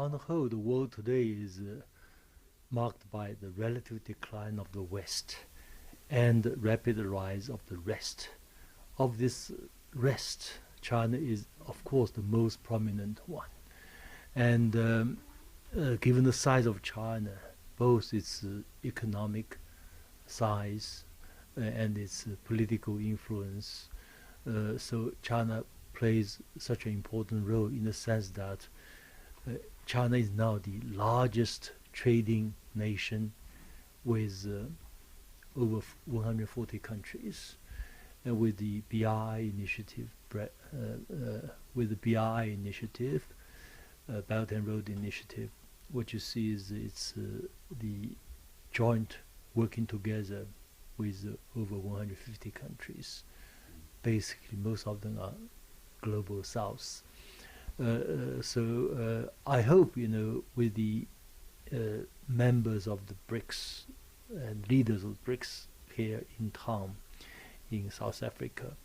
On the whole, the world today is marked by the relative decline of the West and the rapid rise of the rest. Of this rest, China is, of course, the most prominent one. And given the size of China, both its economic size and its political influence, so China plays such an important role in the sense that China is now the largest trading nation with over 140 countries, and with the BRI initiative, Belt and Road Initiative, what you see is it's the joint working together with over 150 countries. Basically, most of them are global south. So I hope, with the members of the BRICS and leaders of BRICS here in town in South Africa,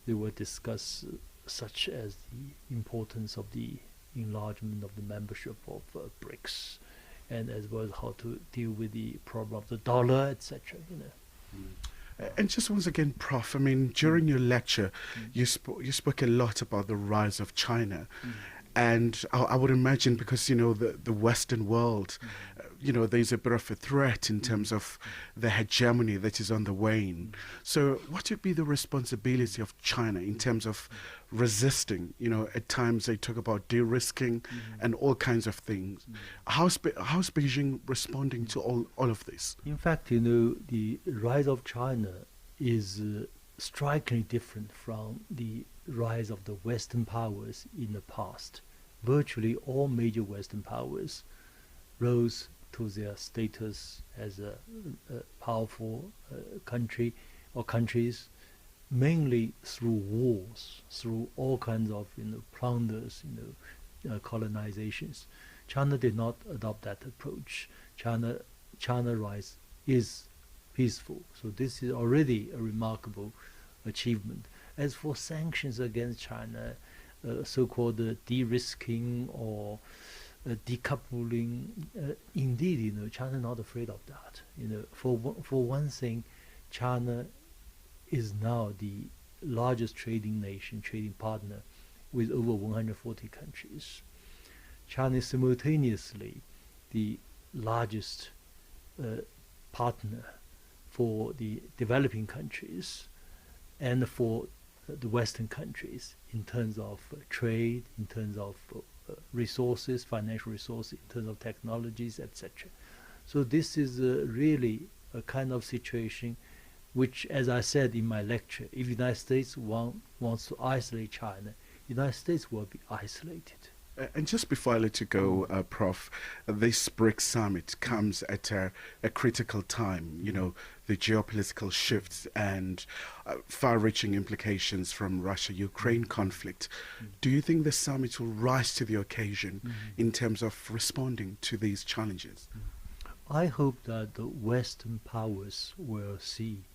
they will discuss such as the importance of the enlargement of the membership of BRICS, and as well as how to deal with the problem of the dollar, etc. And just once again, Prof, I mean, during your lecture, you spoke a lot about the rise of China. And I would imagine, because, the Western world, there's a bit of a threat in terms of the hegemony that is on the wane. So what would be the responsibility of China in terms of resisting? At times they talk about de-risking and all kinds of things. How's Beijing responding to all of this? In fact, the rise of China is strikingly different from the rise of the Western powers in the past. Virtually all major Western powers rose to their status as a powerful country or countries, mainly through wars, through all kinds of plunders, colonizations. China did not adopt that approach. China rise is peaceful, so this is already a remarkable achievement. As for sanctions against China, so-called de-risking or decoupling, indeed, China is not afraid of that. For one thing, China is now the largest trading partner with over 140 countries. China is simultaneously the largest partner for the developing countries and for the Western countries in terms of trade, in terms of resources, financial resources, in terms of technologies, etc. So this is really a kind of situation which, as I said in my lecture, if the United States wants to isolate China, the United States will be isolated. And just before I let you go, Prof, this BRICS summit comes at a critical time, the geopolitical shifts and far-reaching implications from Russia-Ukraine conflict. Do you think the summit will rise to the occasion in terms of responding to these challenges? I hope that the Western powers will see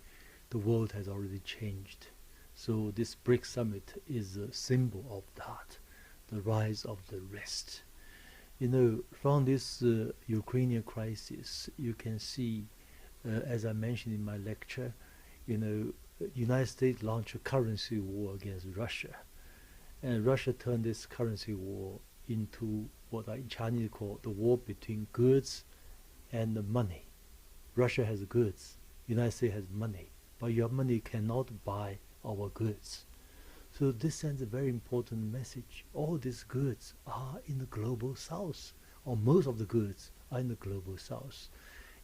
the world has already changed. So this BRICS summit is a symbol of that. The rise of the rest. From this Ukrainian crisis, you can see, as I mentioned in my lecture, United States launched a currency war against Russia, and Russia turned this currency war into what in Chinese call the war between goods and the money. Russia has goods, United States has money, but your money cannot buy our goods. So this sends a very important message. All these goods are in the global south, or most of the goods are in the global south.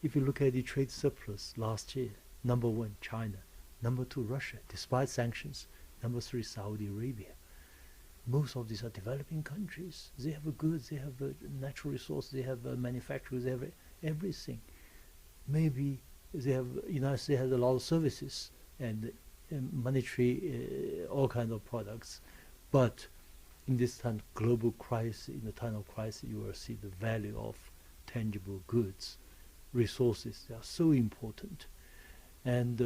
If you look at the trade surplus last year, number 1, China, number 2, Russia, despite sanctions, number 3, Saudi Arabia. Most of these are developing countries. They have goods, they have natural resources, they have manufacturers, they have everything. Maybe United States has a lot of services and monetary, all kinds of products, but in this time global crisis, in the time of crisis, you will see the value of tangible goods, resources. They are so important, and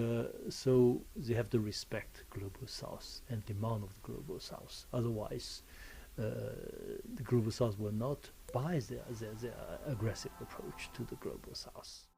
so they have to respect global south and demand of the global south. Otherwise, the global south will not by their aggressive approach to the global south.